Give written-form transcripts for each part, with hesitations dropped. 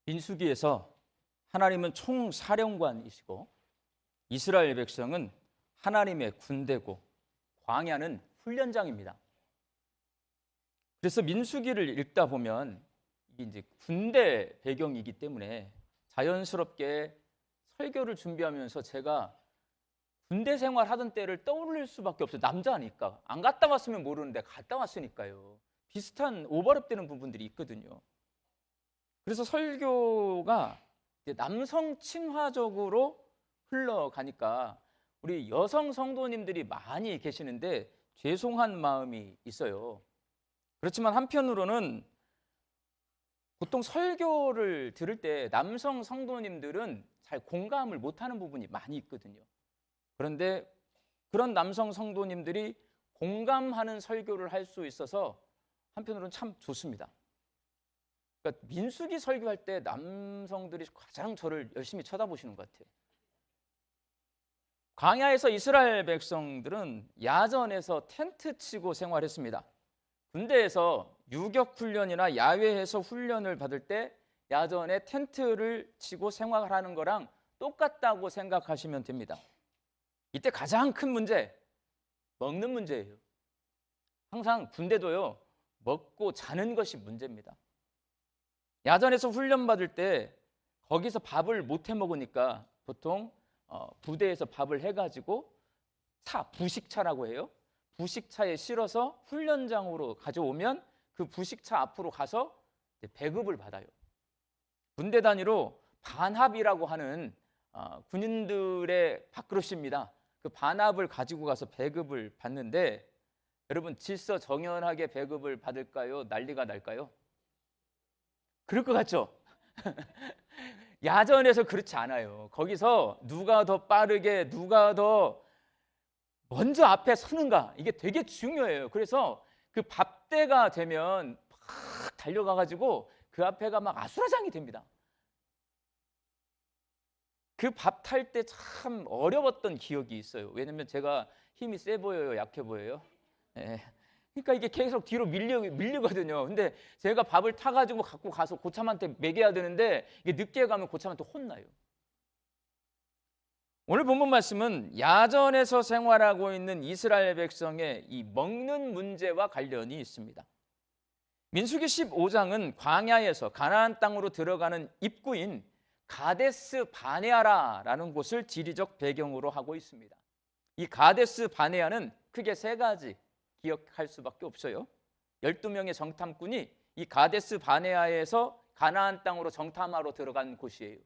민수기에서 하나님은 총사령관이시고 이스라엘 백성은 하나님의 군대고 광야는 훈련장입니다. 그래서 민수기를 읽다 보면 이게 이제 군대 배경이기 때문에 자연스럽게 설교를 준비하면서 제가 군대 생활하던 때를 떠올릴 수밖에 없어요. 남자니까. 안 갔다 왔으면 모르는데 갔다 왔으니까요. 비슷한 오버랩되는 부분들이 있거든요. 그래서 설교가 남성 친화적으로 흘러가니까 우리 여성 성도님들이 많이 계시는데 죄송한 마음이 있어요. 그렇지만 한편으로는 보통 설교를 들을 때 남성 성도님들은 잘 공감을 못하는 부분이 많이 있거든요. 그런데 그런 남성 성도님들이 공감하는 설교를 할 수 있어서 한편으로는 참 좋습니다. 그러니까 민수기 설교할 때 남성들이 가장 저를 열심히 쳐다보시는 것 같아요. 광야에서 이스라엘 백성들은 야전에서 텐트 치고 생활했습니다. 군대에서 유격 훈련이나 야외에서 훈련을 받을 때 야전에 텐트를 치고 생활하는 거랑 똑같다고 생각하시면 됩니다. 이때 가장 큰 문제, 먹는 문제예요. 항상 군대도요, 먹고 자는 것이 문제입니다. 야전에서 훈련 받을 때 거기서 밥을 못 해 먹으니까 보통 부대에서 밥을 해가지고 부식차라고 해요. 부식차에 실어서 훈련장으로 가져오면 그 부식차 앞으로 가서 배급을 받아요. 군대 단위로 반합이라고 하는 군인들의 밥그릇입니다. 그 반합을 가지고 가서 배급을 받는데 여러분 질서정연하게 배급을 받을까요? 난리가 날까요? 그럴 것 같죠? 야전에서 그렇지 않아요. 거기서 누가 더 빠르게 누가 더 먼저 앞에 서는가 이게 되게 중요해요. 그래서 그 밥때가 되면 막 달려가가지고 그 앞에가 막 아수라장이 됩니다. 그 밥 탈 때 참 어려웠던 기억이 있어요. 왜냐면 제가 힘이 세 보여요, 약해 보여요? 네. 그러니까 이게 계속 뒤로 밀리거든요. 근데 제가 밥을 타가지고 갖고 가서 고참한테 먹여야 되는데 이게 늦게 가면 고참한테 혼나요. 오늘 본문 말씀은 야전에서 생활하고 있는 이스라엘 백성의 이 먹는 문제와 관련이 있습니다. 민수기 15장은 광야에서 가나안 땅으로 들어가는 입구인 가데스 바네아라라는 곳을 지리적 배경으로 하고 있습니다. 이 가데스 바네아는 크게 세 가지 기억할 수밖에 없어요. 12명의 정탐꾼이 이 가데스 바네아에서 가나안 땅으로 정탐하러 들어간 곳이에요.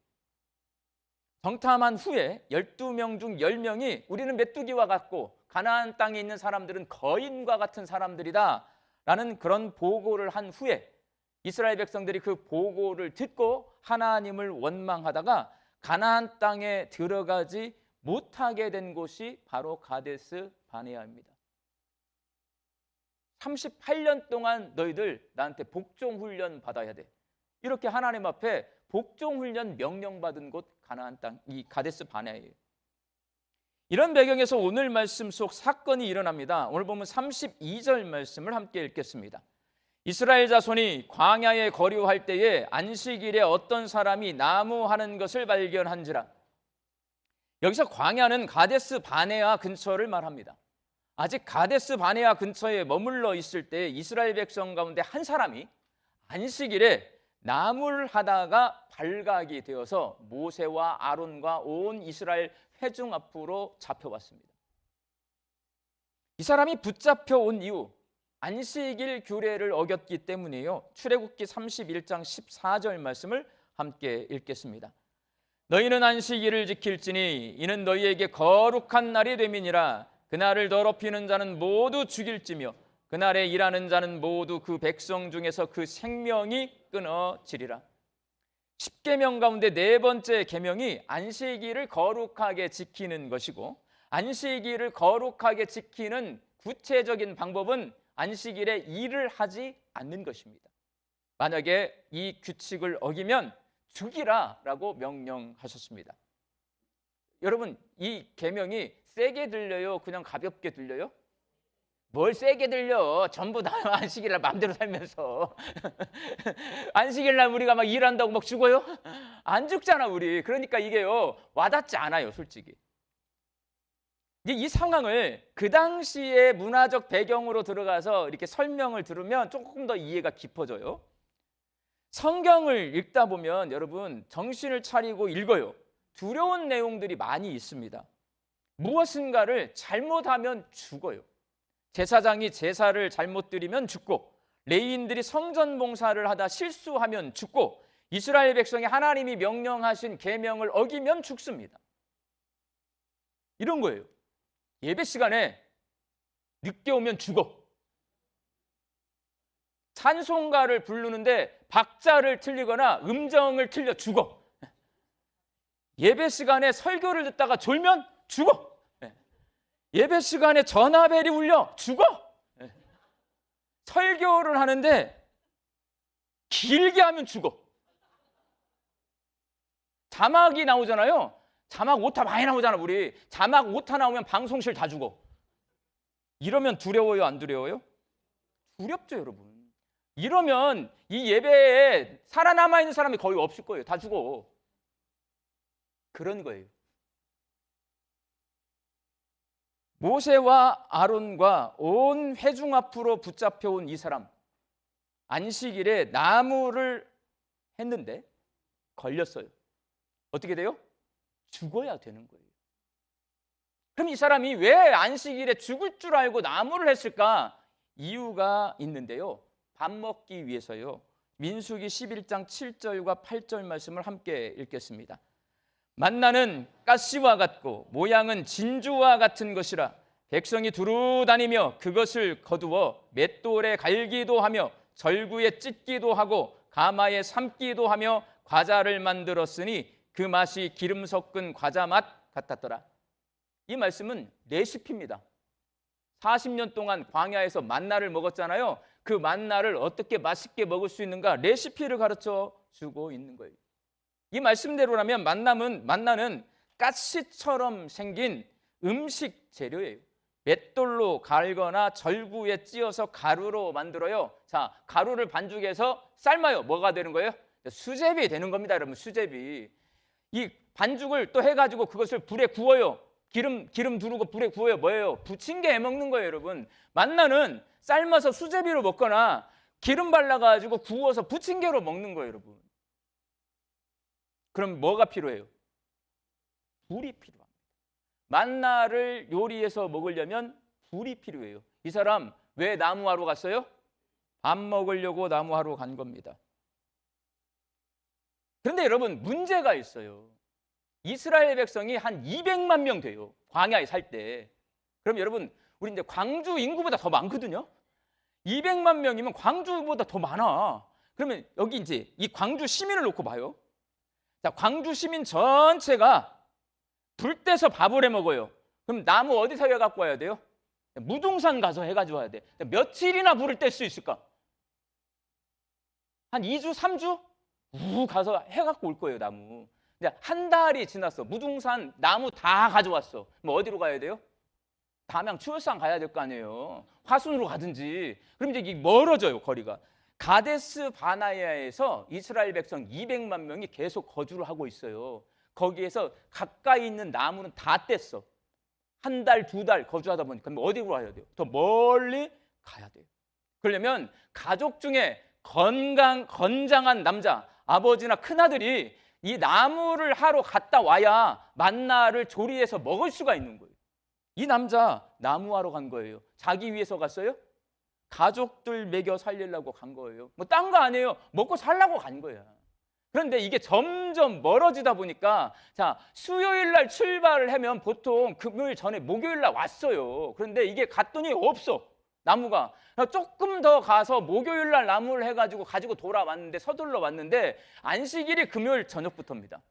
정탐한 후에 12명 중 10명이 우리는 메뚜기와 같고 가나안 땅에 있는 사람들은 거인과 같은 사람들이다 라는 그런 보고를 한 후에 이스라엘 백성들이 그 보고를 듣고 하나님을 원망하다가 가나안 땅에 들어가지 못하게 된 곳이 바로 가데스 바네아입니다. 38년 동안 너희들 나한테 복종훈련 받아야 돼. 이렇게 하나님 앞에 복종훈련 명령받은 곳 가나안 땅, 이 가데스 바네아예요. 이런 배경에서 오늘 말씀 속 사건이 일어납니다. 오늘 보면 32절 말씀을 함께 읽겠습니다. 이스라엘 자손이 광야에 거류할 때에 안식일에 어떤 사람이 나무하는 것을 발견한지라. 여기서 광야는 가데스 바네아 근처를 말합니다. 아직 가데스 바네아 근처에 머물러 있을 때 이스라엘 백성 가운데 한 사람이 안식일에 나무를 하다가 발각이 되어서 모세와 아론과 온 이스라엘 회중 앞으로 잡혀왔습니다. 이 사람이 붙잡혀 온 이유, 안식일 규례를 어겼기 때문이에요. 출애굽기 31장 14절 말씀을 함께 읽겠습니다. 너희는 안식일을 지킬지니 이는 너희에게 거룩한 날이 됨이니라. 그날을 더럽히는 자는 모두 죽일지며 그날에 일하는 자는 모두 그 백성 중에서 그 생명이 끊어지리라. 10계명 가운데 네 번째 계명이 안식일을 거룩하게 지키는 것이고, 안식일을 거룩하게 지키는 구체적인 방법은 안식일에 일을 하지 않는 것입니다. 만약에 이 규칙을 어기면 죽이라라고 명령하셨습니다. 여러분, 이 계명이 세게 들려요? 그냥 가볍게 들려요? 뭘 세게 들려? 전부 다 안식일날 마음대로 살면서 안식일날 우리가 막 일한다고 막 죽어요? 안 죽잖아 우리. 그러니까 이게요 와닿지 않아요 솔직히. 이 상황을 그 당시의 문화적 배경으로 들어가서 이렇게 설명을 들으면 조금 더 이해가 깊어져요. 성경을 읽다 보면 여러분 정신을 차리고 읽어요. 두려운 내용들이 많이 있습니다. 무엇인가를 잘못하면 죽어요. 제사장이 제사를 잘못 드리면 죽고, 레위인들이 성전 봉사를 하다 실수하면 죽고, 이스라엘 백성이 하나님이 명령하신 계명을 어기면 죽습니다. 이런 거예요. 예배 시간에 늦게 오면 죽어. 찬송가를 부르는데 박자를 틀리거나 음정을 틀려 죽어. 예배 시간에 설교를 듣다가 졸면 죽어. 예배 시간에 전화벨이 울려 죽어. 설교를 하는데 길게 하면 죽어. 자막이 나오잖아요. 자막 오타 많이 나오잖아 우리. 자막 오타 나오면 방송실 다 죽어. 이러면 두려워요 안 두려워요? 두렵죠 여러분. 이러면 이 예배에 살아남아 있는 사람이 거의 없을 거예요. 다 죽어. 그런 거예요. 모세와 아론과 온 회중 앞으로 붙잡혀온 이 사람, 안식일에 나무를 했는데 걸렸어요. 어떻게 돼요? 죽어야 되는 거예요. 그럼 이 사람이 왜 안식일에 죽을 줄 알고 나무를 했을까? 이유가 있는데요. 밥 먹기 위해서요. 민수기 11장 7절과 8절 말씀을 함께 읽겠습니다. 만나는 가시와 같고 모양은 진주와 같은 것이라 백성이 두루 다니며 그것을 거두어 맷돌에 갈기도 하며 절구에 찢기도 하고 가마에 삶기도 하며 과자를 만들었으니 그 맛이 기름 섞은 과자 맛 같았더라. 이 말씀은 레시피입니다. 40년 동안 광야에서 만나를 먹었잖아요. 그 만나를 어떻게 맛있게 먹을 수 있는가 레시피를 가르쳐 주고 있는 거예요. 이 말씀대로라면 만나는 가시처럼 생긴 음식 재료예요. 맷돌로 갈거나 절구에 찧어서 가루로 만들어요. 자, 가루를 반죽해서 삶아요. 뭐가 되는 거예요? 수제비 되는 겁니다, 여러분. 수제비. 이 반죽을 또 해가지고 그것을 불에 구워요. 기름 두르고 불에 구워요. 뭐예요? 부침개 해 먹는 거예요, 여러분. 만나는 삶아서 수제비로 먹거나 기름 발라가지고 구워서 부침개로 먹는 거예요, 여러분. 그럼 뭐가 필요해요? 불이 필요합니다. 만나를 요리해서 먹으려면 불이 필요해요. 이 사람 왜 나무하러 갔어요? 밥 먹으려고 나무하러 간 겁니다. 그런데 여러분 문제가 있어요. 이스라엘 백성이 한 200만 명 돼요. 광야에 살 때. 그럼 여러분 우리 이제 광주 인구보다 더 많거든요. 200만 명이면 광주보다 더 많아. 그러면 여기 이제 이 광주 시민을 놓고 봐요. 자, 광주 시민 전체가 불 떼서 밥을 해 먹어요. 그럼 나무 어디서 해 갖고 와야 돼요? 무등산 가서 해 가지고 와야 돼. 며칠이나 불을 뗄 수 있을까? 한 2주, 3주? 가서 해 갖고 올 거예요, 나무. 근데 한 달이 지났어. 무등산 나무 다 가져왔어. 그럼 어디로 가야 돼요? 담양 추월산 가야 될 거 아니에요. 화순으로 가든지. 그럼 이제 멀어져요, 거리가. 가데스 바나야에서 이스라엘 백성 200만 명이 계속 거주를 하고 있어요. 거기에서 가까이 있는 나무는 다 뗐어. 한 달, 두 달 거주하다 보니까 그럼 어디로 가야 돼요? 더 멀리 가야 돼요. 그러려면 가족 중에 건장한 남자, 아버지나 큰아들이 이 나무를 하러 갔다 와야 만나를 조리해서 먹을 수가 있는 거예요. 이 남자 나무하러 간 거예요. 자기 위해서 갔어요? 가족들 먹여 살리려고 간 거예요. 뭐 딴 거 아니에요. 먹고 살려고 간 거야. 그런데 이게 점점 멀어지다 보니까 자, 수요일 날 출발을 하면 보통 금요일 전에 목요일 날 왔어요. 그런데 이게 갔더니 없어. 나무가. 조금 더 가서 목요일 날 나무를 해가지고 가지고 돌아왔는데 서둘러 왔는데 안식일이 금요일 저녁부터입니다.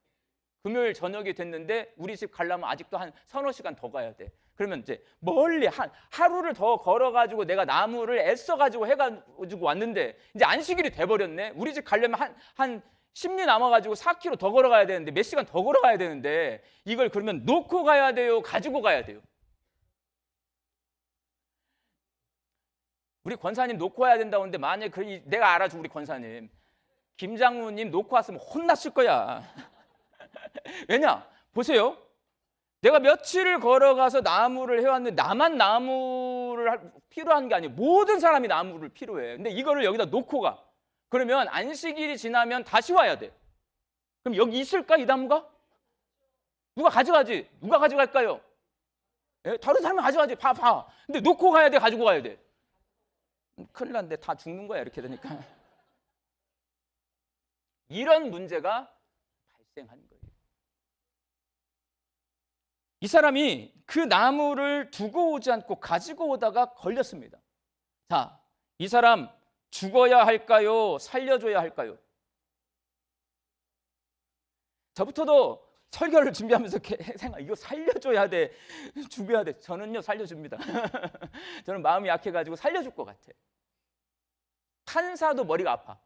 금요일 저녁이 됐는데 우리 집 가려면 아직도 한 서너 시간 더 가야 돼. 그러면 이제 멀리 하루를 더 걸어가지고 내가 나무를 애써가지고 해가지고 왔는데 이제 안식일이 돼버렸네. 우리 집 가려면 한 10리 남아가지고 4km 더 걸어가야 되는데 몇 시간 더 걸어가야 되는데 이걸 그러면 놓고 가야 돼요? 가지고 가야 돼요? 우리 권사님 놓고 와야 된다고 하는데 만약에 내가 알아줘 우리 권사님 김장우님 놓고 왔으면 혼났을 거야. 왜냐? 보세요. 내가 며칠을 걸어가서 나무를 해왔는데 나만 나무를 필요한 게 아니에요. 모든 사람이 나무를 필요해. 근데 이거를 여기다 놓고 가. 그러면 안식일이 지나면 다시 와야 돼. 그럼 여기 있을까 이 나무가? 누가 가져가지? 누가 가져갈까요? 예? 다른 사람이 가져가지. 봐. 근데 놓고 가야 돼, 가지고 가야 돼. 큰일 났는데 다 죽는 거야 이렇게 되니까. 이런 문제가 발생하는 거예요. 이 사람이 그 나무를 두고 오지 않고 가지고 오다가 걸렸습니다. 자, 이 사람 죽어야 할까요? 살려줘야 할까요? 저부터도 설교를 준비하면서 생각, 이거 살려줘야 돼, 죽여야 돼. 저는요 살려줍니다. 저는 마음이 약해가지고 살려줄 것 같아. 판사도 머리가 아파.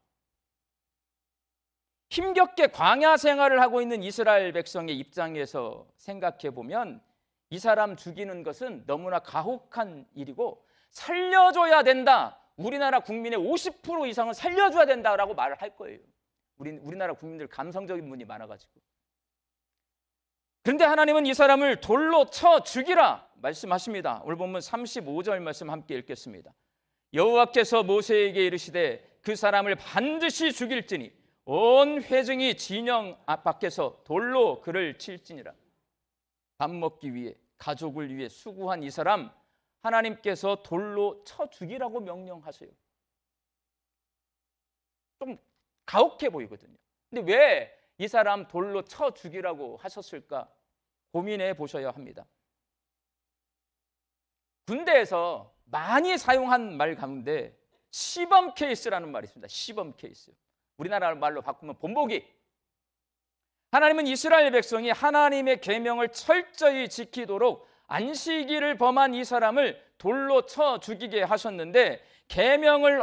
힘겹게 광야 생활을 하고 있는 이스라엘 백성의 입장에서 생각해 보면 이 사람 죽이는 것은 너무나 가혹한 일이고 살려줘야 된다. 우리나라 국민의 50% 이상은 살려줘야 된다라고 말을 할 거예요. 우리나라 국민들 감성적인 분이 많아가지고. 그런데 하나님은 이 사람을 돌로 쳐 죽이라 말씀하십니다. 오늘 본문 35절 말씀 함께 읽겠습니다. 여호와께서 모세에게 이르시되 그 사람을 반드시 죽일지니 온 회중이 진영 밖에서 돌로 그를 칠지니라. 밥 먹기 위해 가족을 위해 수고한 이 사람 하나님께서 돌로 쳐 죽이라고 명령하세요. 좀 가혹해 보이거든요. 근데 왜 이 사람 돌로 쳐 죽이라고 하셨을까 고민해 보셔야 합니다. 군대에서 많이 사용한 말 가운데 시범 케이스라는 말이 있습니다. 시범 케이스. 우리나라 말로 바꾸면 본보기. 하나님은 이스라엘 백성이 하나님의 계명을 철저히 지키도록 안식일을 범한 이 사람을 돌로 쳐 죽이게 하셨는데 계명을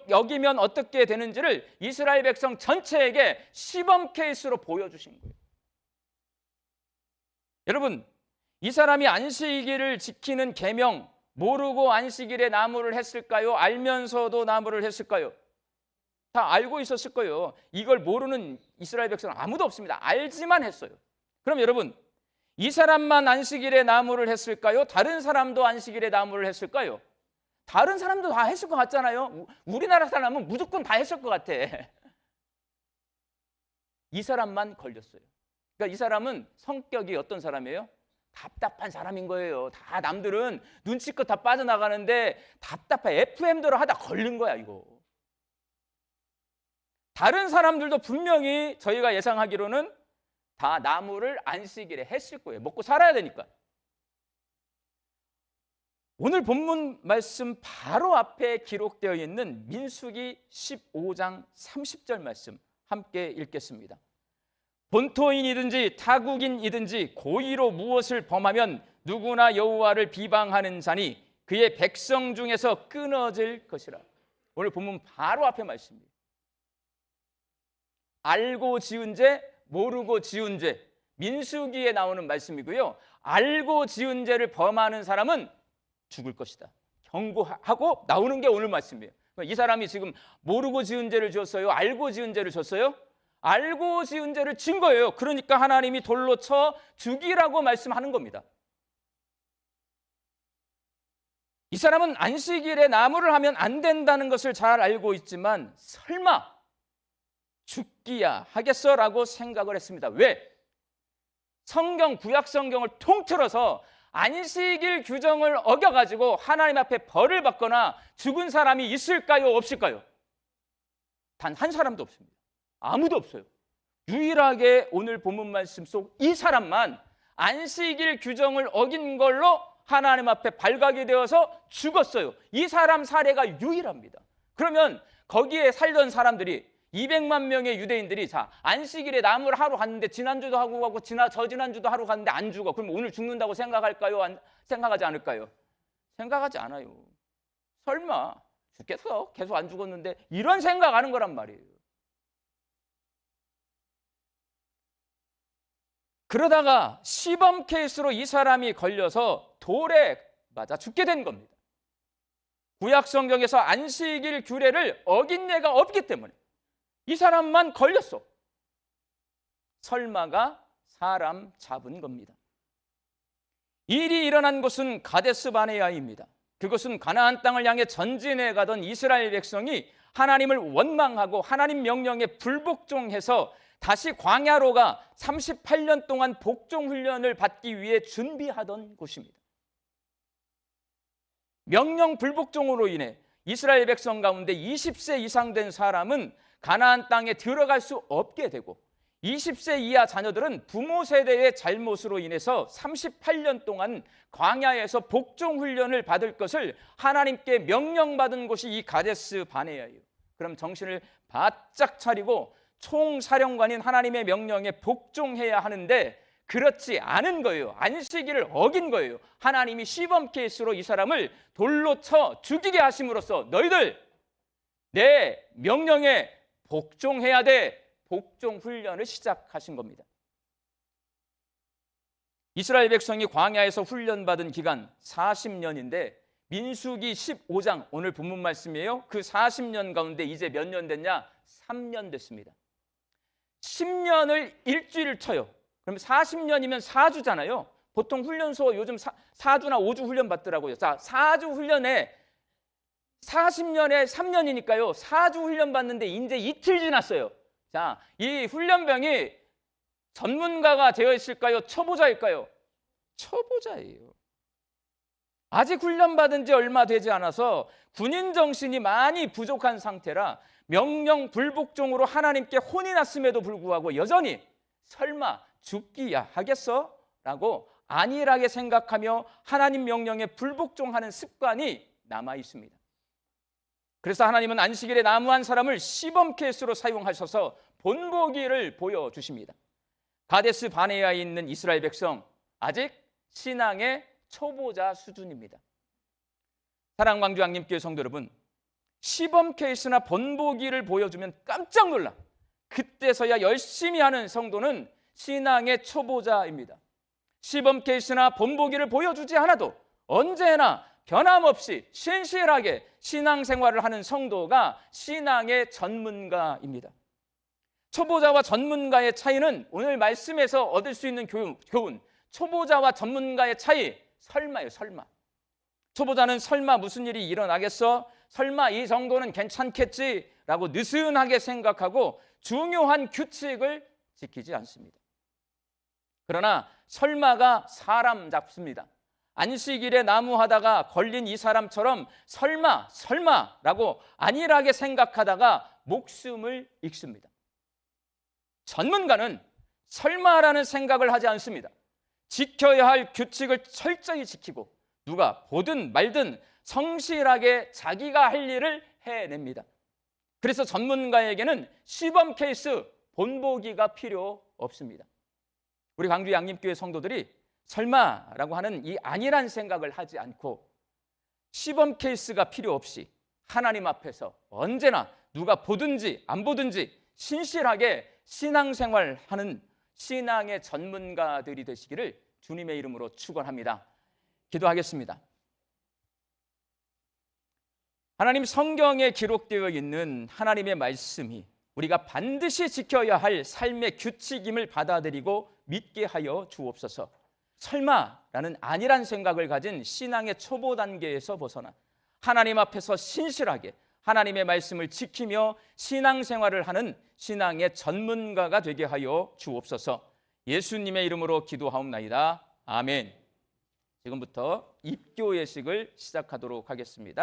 여기면 어떻게 되는지를 이스라엘 백성 전체에게 시범 케이스로 보여주신 거예요. 여러분, 이 사람이 안식일을 지키는 계명 모르고 안식일에 나무를 했을까요? 알면서도 나무를 했을까요? 다 알고 있었을 거예요. 이걸 모르는 이스라엘 백성은 아무도 없습니다. 알지만 했어요. 그럼 여러분, 이 사람만 안식일에 나무를 했을까요? 다른 사람도 안식일에 나무를 했을까요? 다른 사람도 다 했을 것 같잖아요. 우리나라 사람은 무조건 다 했을 것 같아. 이 사람만 걸렸어요. 그러니까 이 사람은 성격이 어떤 사람이에요? 답답한 사람인 거예요. 다 남들은 눈치껏 다 빠져나가는데 답답해. FM대로 하다 걸린 거야 이거. 다른 사람들도 분명히 저희가 예상하기로는 다 나무를 안식일에 했을 거예요. 먹고 살아야 되니까. 오늘 본문 말씀 바로 앞에 기록되어 있는 민수기 15장 30절 말씀 함께 읽겠습니다. 본토인이든지 타국인이든지 고의로 무엇을 범하면 누구나 여호와를 비방하는 자니 그의 백성 중에서 끊어질 것이라. 오늘 본문 바로 앞에 말씀입니다. 알고 지은 죄, 모르고 지은 죄. 민수기에 나오는 말씀이고요. 알고 지은 죄를 범하는 사람은 죽을 것이다. 경고하고 나오는 게 오늘 말씀이에요. 이 사람이 지금 모르고 지은 죄를 지었어요? 알고 지은 죄를 졌어요? 알고 지은 죄를 진 거예요. 그러니까 하나님이 돌로 쳐 죽이라고 말씀하는 겁니다. 이 사람은 안식일에 나무를 하면 안 된다는 것을 잘 알고 있지만 설마 죽기야 하겠어라고 생각을 했습니다. 왜? 구약 성경을 통틀어서 안식일 규정을 어겨가지고 하나님 앞에 벌을 받거나 죽은 사람이 있을까요? 없을까요? 단 한 사람도 없습니다. 아무도 없어요. 유일하게 오늘 본문 말씀 속 이 사람만 안식일 규정을 어긴 걸로 하나님 앞에 발각이 되어서 죽었어요. 이 사람 사례가 유일합니다. 그러면 거기에 살던 사람들이 200만 명의 유대인들이 자 안식일에 나무를 하러 갔는데 지난주도 하고 가고 저지난주도 하러 갔는데 안 죽어. 그럼 오늘 죽는다고 생각할까요? 생각하지 않을까요? 생각하지 않아요. 설마 죽겠어? 계속 안 죽었는데 이런 생각하는 거란 말이에요. 그러다가 시범 케이스로 이 사람이 걸려서 돌에 맞아 죽게 된 겁니다. 구약 성경에서 안식일 규례를 어긴 예가 없기 때문에 이 사람만 걸렸어. 설마가 사람 잡은 겁니다. 일이 일어난 곳은 가데스 바네아입니다. 그것은 가나안 땅을 향해 전진해 가던 이스라엘 백성이 하나님을 원망하고 하나님 명령에 불복종해서 다시 광야로 가 38년 동안 복종 훈련을 받기 위해 준비하던 곳입니다. 명령 불복종으로 인해 이스라엘 백성 가운데 20세 이상 된 사람은 가나안 땅에 들어갈 수 없게 되고 20세 이하 자녀들은 부모 세대의 잘못으로 인해서 38년 동안 광야에서 복종 훈련을 받을 것을 하나님께 명령받은 곳이 이 가데스 바네아예요. 그럼 정신을 바짝 차리고 총사령관인 하나님의 명령에 복종해야 하는데 그렇지 않은 거예요. 안식일을 어긴 거예요. 하나님이 시범 케이스로 이 사람을 돌로 쳐 죽이게 하심으로써 너희들 내 명령에 복종해야 돼. 복종 훈련을 시작하신 겁니다. 이스라엘 백성이 광야에서 훈련받은 기간 40년인데 민수기 15장 오늘 본문 말씀이에요. 그 40년 가운데 이제 몇 년 됐냐? 3년 됐습니다. 10년을 일주일을 쳐요. 그럼 40년이면 4주잖아요. 보통 훈련소 요즘 4주나 5주 훈련 받더라고요. 자, 4주 훈련에 40년에 3년이니까요. 4주 훈련 받는데 이제 이틀 지났어요. 자, 이 훈련병이 전문가가 되어 있을까요? 초보자일까요? 초보자예요. 아직 훈련받은 지 얼마 되지 않아서 군인 정신이 많이 부족한 상태라 명령 불복종으로 하나님께 혼이 났음에도 불구하고 여전히 설마 죽기야 하겠어? 라고 안일하게 생각하며 하나님 명령에 불복종하는 습관이 남아 있습니다. 그래서 하나님은 안식일에 나무한 사람을 시범 케이스로 사용하셔서 본보기를 보여주십니다. 가데스 바네아에 있는 이스라엘 백성 아직 신앙의 초보자 수준입니다. 사랑광주 양림교회 성도 여러분, 시범 케이스나 본보기를 보여주면 깜짝 놀라. 그때서야 열심히 하는 성도는 신앙의 초보자입니다. 시범 케이스나 본보기를 보여주지 않아도 언제나 변함없이 신실하게 신앙생활을 하는 성도가 신앙의 전문가입니다. 초보자와 전문가의 차이는 오늘 말씀에서 얻을 수 있는 교훈. 초보자와 전문가의 차이, 설마요, 설마. 초보자는 설마 무슨 일이 일어나겠어? 설마 이 정도는 괜찮겠지? 라고 느슨하게 생각하고 중요한 규칙을 지키지 않습니다. 그러나 설마가 사람 잡습니다. 안식일에 나무하다가 걸린 이 사람처럼 설마라고 안일하게 생각하다가 목숨을 잃습니다. 전문가는 설마라는 생각을 하지 않습니다. 지켜야 할 규칙을 철저히 지키고 누가 보든 말든 성실하게 자기가 할 일을 해냅니다. 그래서 전문가에게는 시범 케이스, 본보기가 필요 없습니다. 우리 광주 양림교회 성도들이 설마라고 하는 이 안일한 생각을 하지 않고 시범 케이스가 필요 없이 하나님 앞에서 언제나 누가 보든지 안 보든지 신실하게 신앙생활하는 신앙의 전문가들이 되시기를 주님의 이름으로 축원합니다. 기도하겠습니다. 하나님, 성경에 기록되어 있는 하나님의 말씀이 우리가 반드시 지켜야 할 삶의 규칙임을 받아들이고 믿게 하여 주옵소서. 설마라는 안일한 생각을 가진 신앙의 초보 단계에서 벗어나 하나님 앞에서 신실하게 하나님의 말씀을 지키며 신앙생활을 하는 신앙의 전문가가 되게 하여 주옵소서. 예수님의 이름으로 기도하옵나이다. 아멘. 지금부터 입교 예식을 시작하도록 하겠습니다.